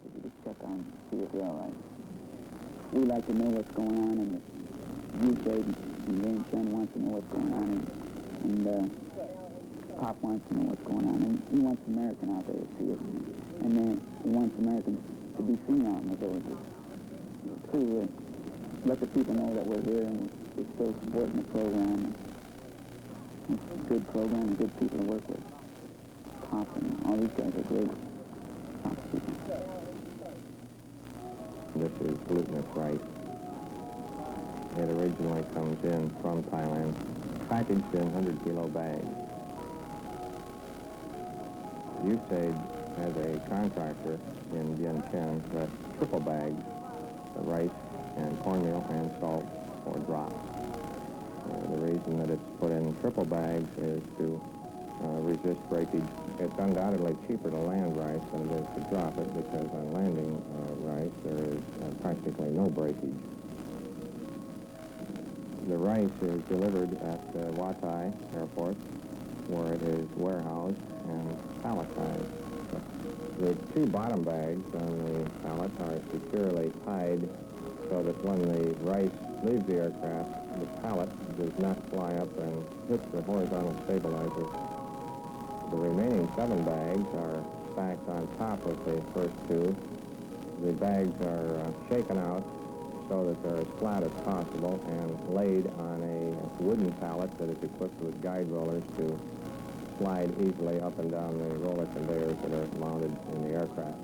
if you just check on and see if they're all right. We like to know what's going on, and you say, and Ray and Chen wants to know what's going on, and Pop wants to know what's going on, and he wants American out there to see it, and then he wants Americans to be seen out in the villages. To let the people know that we're here and we're still supporting the program. It's a good program and good people to work with. Pop and all these guys are great. Pop people. This is glutinous rice. It originally comes in from Thailand, packaged in 100-kilo bags. USAID has a contractor in Vientiane that triple bags the rice and cornmeal and salt for drops. The reason that it's put in triple bags is to resist breakage. It's undoubtedly cheaper to land rice than it is to drop it because on landing rice there is practically no breakage. The rice is delivered at Watai Airport where it is warehoused and palletized. The two bottom bags on the pallet are securely tied so that when the rice leaves the aircraft, the pallet does not fly up and hit the horizontal stabilizer. The remaining 7 bags are stacked on top of the first 2. The bags are shaken out so that they're as flat as possible and laid on a wooden pallet that is equipped with guide rollers to slide easily up and down the roller conveyors that are mounted in the aircraft.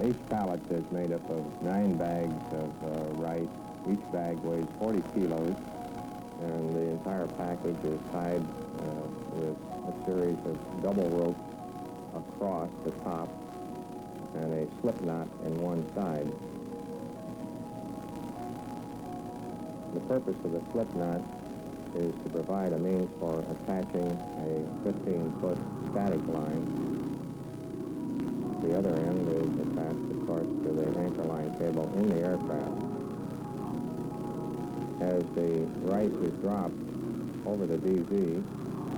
Each pallet is made up of 9 bags of rice. Each bag weighs 40 kilos, and the entire package is tied with a series of double ropes across the top and a slip knot in one side. The purpose of the slip knot is to provide a means for attaching a 15-foot static line. The other end is attached, of course, to the anchor line cable in the aircraft. As the rice is dropped over the DZ,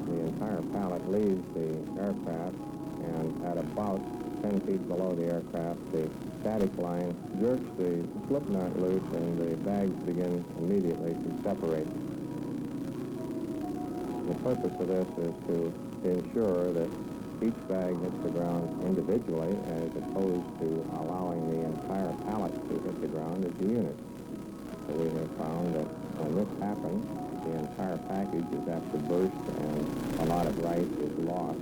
the entire pallet leaves the aircraft, and at about 10 feet below the aircraft, the static line jerks the slip knot loose, and the bags begin immediately to separate. The purpose of this is to ensure that each bag hits the ground individually as opposed to allowing the entire pallet to hit the ground as a unit. So we have found that when this happens, the entire package is apt to burst and a lot of rice is lost.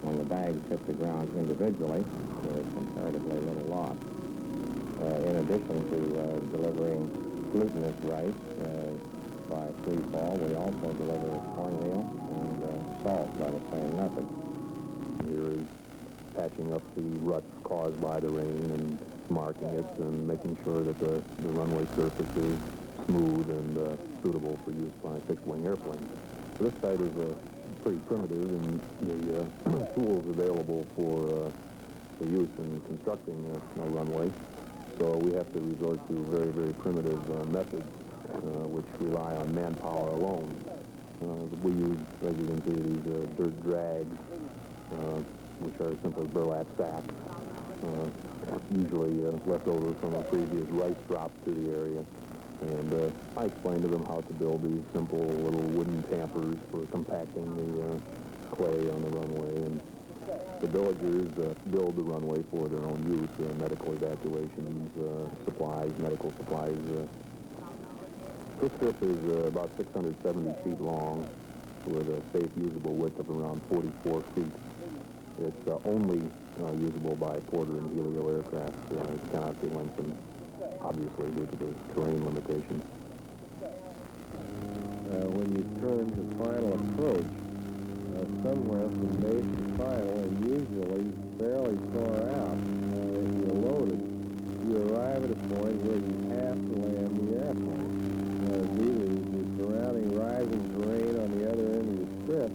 When the bags hit the ground individually, there is comparatively little loss. In addition to delivering glutinous rice by free fall, we also deliver cornmeal and salt by the same method. Here is patching up the ruts caused by the rain and marking it and making sure that the runway surface is smooth and suitable for use by fixed-wing airplanes. So this site is pretty primitive, and the tools available for use in constructing a runway. So we have to resort to very, very primitive methods, which rely on manpower alone. We use, as you can see, these dirt drags, which are simply burlap sacks, usually left over from a previous rice drop to the area. And I explained to them how to build these simple little wooden tampers for compacting the clay on the runway. And the villagers build the runway for their own use, medical evacuations, supplies, medical supplies. This strip is about 670 feet long with a safe usable width of around 44 feet. It's only usable by Porter and Helio aircraft. It cannot be lengthened, obviously, due to the terrain limitations. When you turn to final approach, somewhere from base to final, and usually fairly far out, if you're loaded, you arrive at a point where you have to land the airplane. Due to the surrounding rising terrain on the other end of the strip,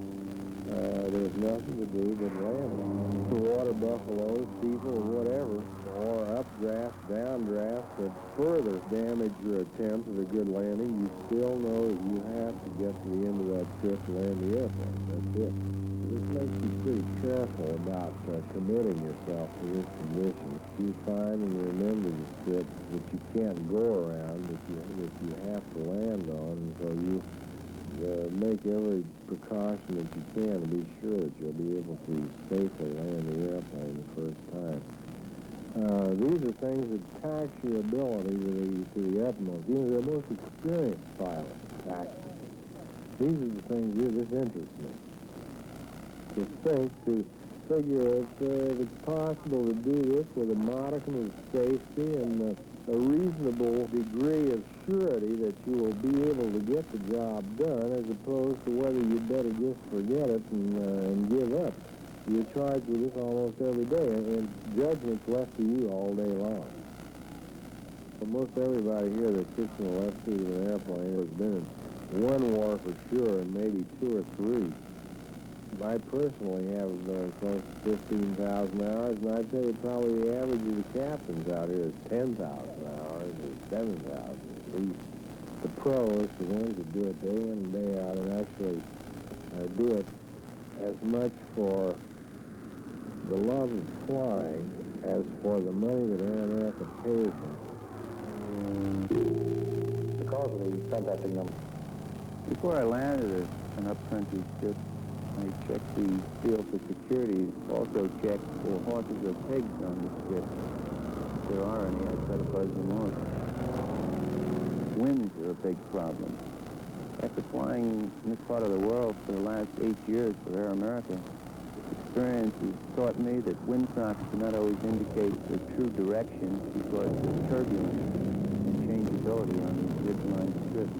there's nothing to do but land it. Water buffaloes, people, whatever, or updraft, downdraft that further damage your attempt at a good landing, you still know that you have to get to the end of that strip and land the airplane. That's it. this makes you pretty careful about committing yourself to this condition. You find and remember the strips that you can't go around, that you have to land on, and so you make every precaution that you can to be sure that you'll be able to safely land the airplane the first time. These are things that tax your ability to the utmost. Even the most experienced pilot tax them. These are the things that just interest me. To figure if it's possible to do this with a modicum of safety and a reasonable degree of surety that you will be able to get the job done, as opposed to whether you better just forget it and give up. You're charged with this almost every day, and judgment's left to you all day long. For most everybody here that sits in the left seat of an airplane has been in one war for sure, and maybe two or three. I personally have close to 15,000 hours, and I'd say probably the average of the captains out here is 10,000 hours or 7,000 at least. The pros, the ones that do it day in and day out, and actually do it as much for the love of flying as for the money that Air America pays them. Because of the fantastic number. Before I landed an up-country ship, I checked the field for security, also checked for horses or pigs on the ship. If there are any, I try to buzz them off. Winds are a big problem. After flying in this part of the world for the last 8 years for Air America, experience has taught me that windsocks do not always indicate the true direction because of turbulence and changeability on these ridgeline strips.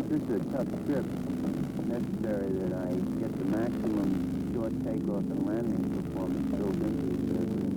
This is a tough trip. It's necessary that I get the maximum short takeoff and landing performance built into the airplane.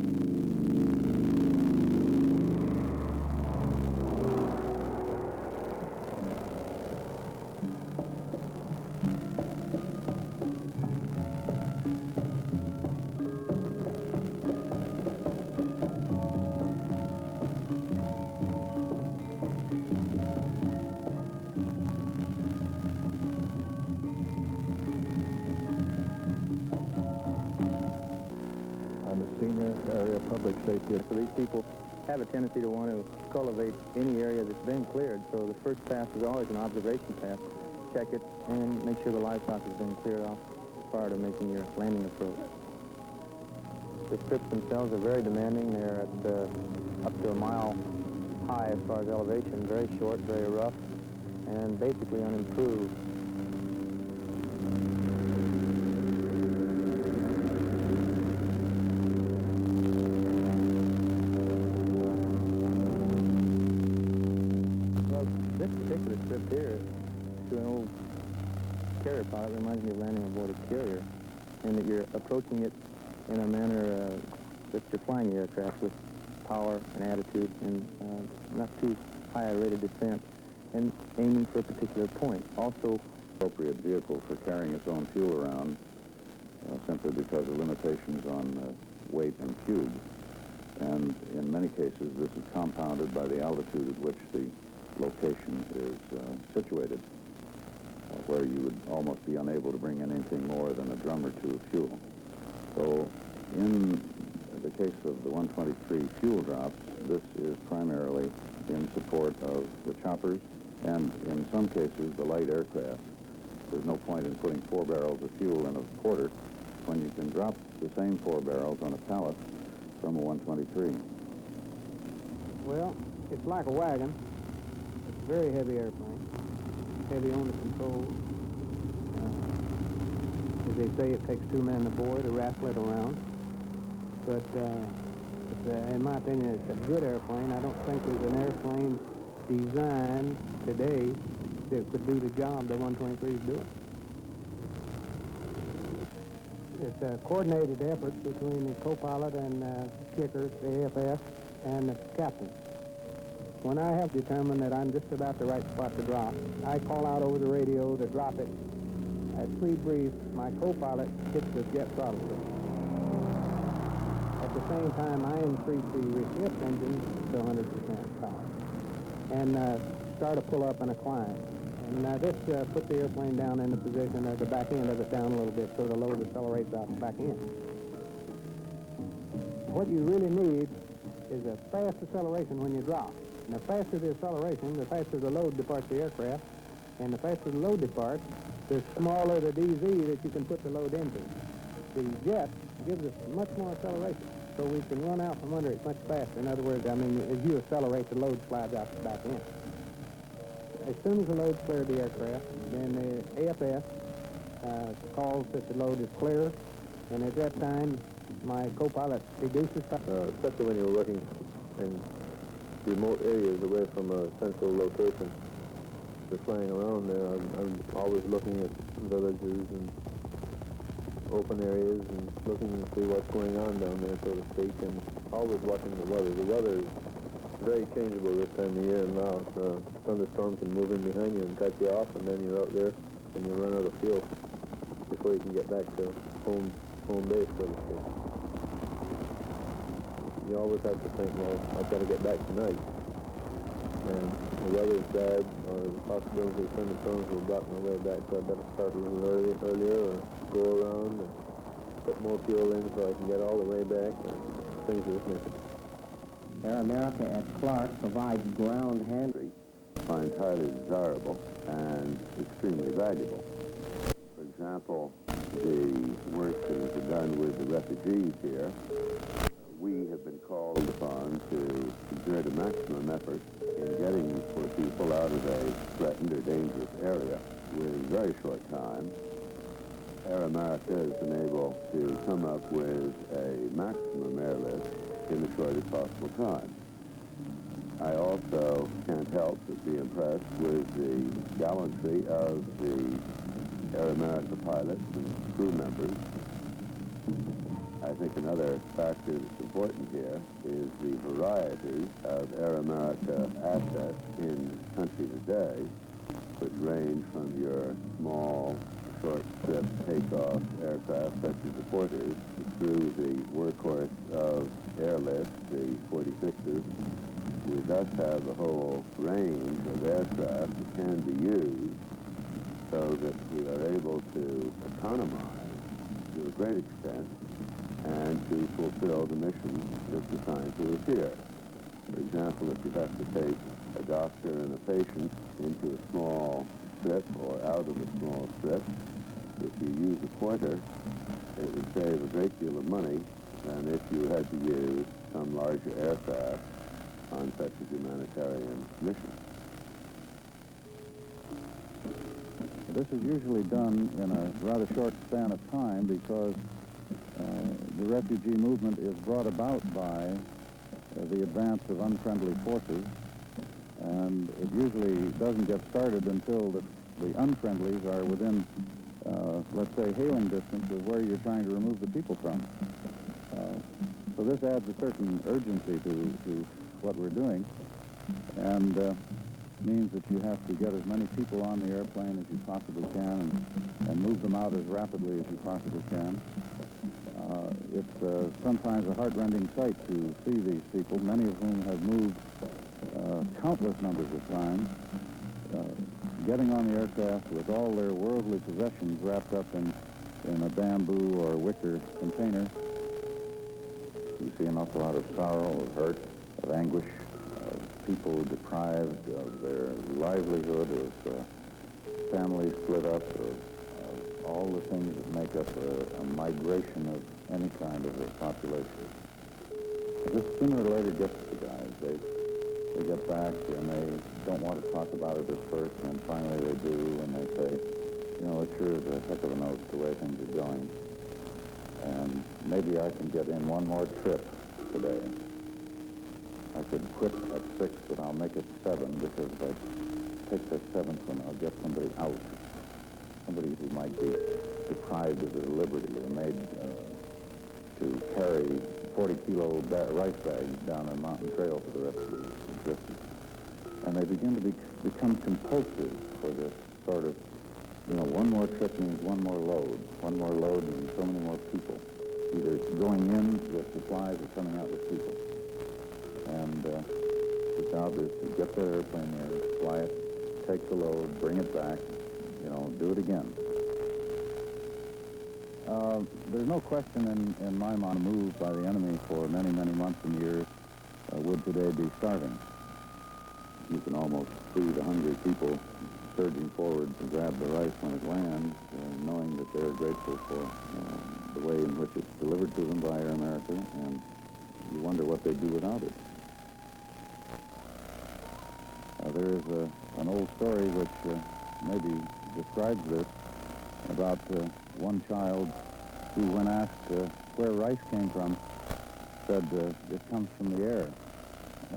Area public safety. So these people have a tendency to want to cultivate any area that's been cleared. So the first pass is always an observation pass. Check it and make sure the livestock has been cleared off prior to making your landing approach. The strips themselves are very demanding. They're at up to a mile high as far as elevation, very short, very rough, and basically unimproved. This particular strip here, to an old carrier pilot, reminds me of landing aboard a carrier, and that you're approaching it in a manner that you're flying the aircraft with power and attitude and not too high a rate of descent, and aiming for a particular point. Also, appropriate vehicle for carrying its own fuel around, simply because of limitations on weight and cubes. And in many cases, this is compounded by the altitude at which the location is situated, where you would almost be unable to bring in anything more than a drum or two of fuel. So in the case of the 123 fuel drops, this is primarily in support of the choppers and in some cases the light aircraft. There's no point in putting 4 barrels of fuel in a porter when you can drop the same 4 barrels on a pallet from a 123. Well, it's like a wagon. It's a very heavy airplane, heavy on the controls. As they say, it takes 2 men to board to rattle it around. But in my opinion, it's a good airplane. I don't think there's an airplane designed today that could do the job the 123 is doing. It's a coordinated effort between the co-pilot and kickers, the AFS, and the captain. When I have determined that I'm just about the right spot to drop, I call out over the radio to drop it. At free brief, my co-pilot hits the jet throttle switch. At the same time, I increase the lift engine to 100% power and start a pull-up and a climb. And this puts the airplane down in the position of the back end of it down a little bit so the load accelerates out the back end. What you really need is a fast acceleration when you drop. And the faster the acceleration, the faster the load departs the aircraft. And the faster the load departs, the smaller the DZ that you can put the load into. The jet gives us much more acceleration, so we can run out from under it much faster. In other words, I mean, as you accelerate, the load slides out the back end. As soon as the load's cleared the aircraft, then the AFS calls that the load is clear, and at that time, my co-pilot reduces... Especially when you're working in remote areas away from a central location. Just flying around there, I'm always looking at villages and open areas and looking to see what's going on down there, so to speak, and always watching the weather. The weather is very changeable this time of year now. Thunderstorms can move in behind you and cut you off, and then you're out there and you run out of fuel before you can get back to home base, so to speak. You always have to think, well, I've got to get back tonight. And the weather's bad, or the possibility of thunderstorms will block my way back, so I better start a little earlier, or go around and put more fuel in so I can get all the way back, and things of this nature. Air America at Clark provides ground handling. Finds highly desirable and extremely valuable. For example, the work that has been done with the refugees here, we have been called upon to exert a maximum effort in getting poor people out of a threatened or dangerous area within a very short time. Air America has been able to come up with a maximum airlift in the shortest possible time. I also can't help but be impressed with the gallantry of the Air America pilots and crew members. I think another factor that's important here is the variety of Air America assets in the country today, which range from your small, short-trip takeoff aircraft such as the Porters through the workhorse of airlift, the 46s. We thus have a whole range of aircraft that can be used so that we are able to economize to a great extent and to fulfill the mission that's assigned to us here. For example, if you have to take a doctor and a patient into a small strip or out of a small strip, if you use a Porter, it would save a great deal of money than if you had to use some larger aircraft on such a humanitarian mission. This is usually done in a rather short span of time because the refugee movement is brought about by the advance of unfriendly forces, and it usually doesn't get started until the unfriendlies are within, let's say, hailing distance of where you're trying to remove the people from. So this adds a certain urgency to what we're doing, and means that you have to get as many people on the airplane as you possibly can and move them out as rapidly as you possibly can. It's sometimes a heart-rending sight to see these people, many of whom have moved countless numbers of times, getting on the aircraft with all their worldly possessions wrapped up in a bamboo or wicker container. You see an awful lot of sorrow, of hurt, of anguish, of people deprived of their livelihood, of families split up, of all the things that make up a migration of any kind of a population. This sooner or later gets to the guys. They get back and they don't want to talk about it at first, and finally they do, and they say, you know, it sure is a heck of a note the way things are going. And maybe I can get in one more trip today. I could quit at 6, but I'll make it 7, because if I take that 7th one, I'll get somebody out. Somebody who might be deprived of their liberty or made to carry 40-kilo rice bags down a mountain trail for the rest of the existence. And they begin to become compulsive for this sort of, one more trip means one more load. One more load means so many more people, either going in with supplies or coming out with people. And the job is to get their airplane there, fly it, take the load, bring it back, do it again. There's no question in my mind, moved by the enemy for many, many months and years would today be starving. You can almost see the hungry people surging forward to grab the rice when it lands, knowing that they're grateful for the way in which it's delivered to them by Air America, and you wonder what they'd do without it. There is an old story which maybe describes this, about one child who, when asked where rice came from, said it comes from the air,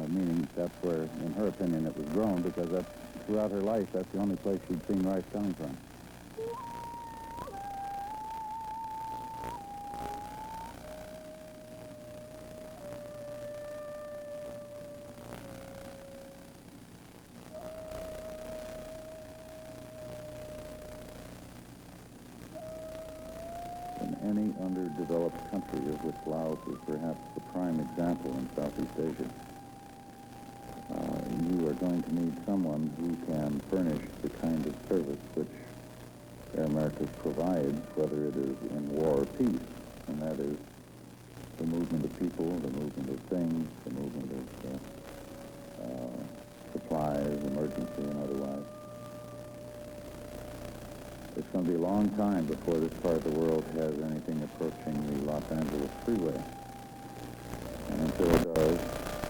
meaning that's where, in her opinion, it was grown, because throughout her life, that's the only place she'd seen rice coming from. Any underdeveloped country, of which Laos is perhaps the prime example in Southeast Asia, you are going to need someone who can furnish the kind of service which Air America provides, whether it is in war or peace, and that is the movement of people, the movement of things, the movement of supplies, emergency and otherwise. It's going to be a long time before this part of the world has anything approaching the Los Angeles freeway. And until it does,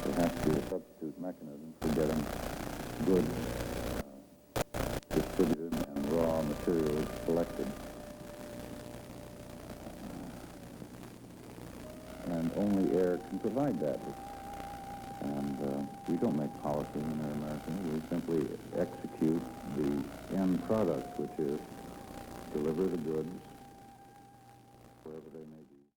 there has to be a substitute mechanism for getting goods distributed and raw materials collected. And only air can provide that. And we don't make policy in Air America. We simply execute the end product, which is deliver the goods wherever they may be.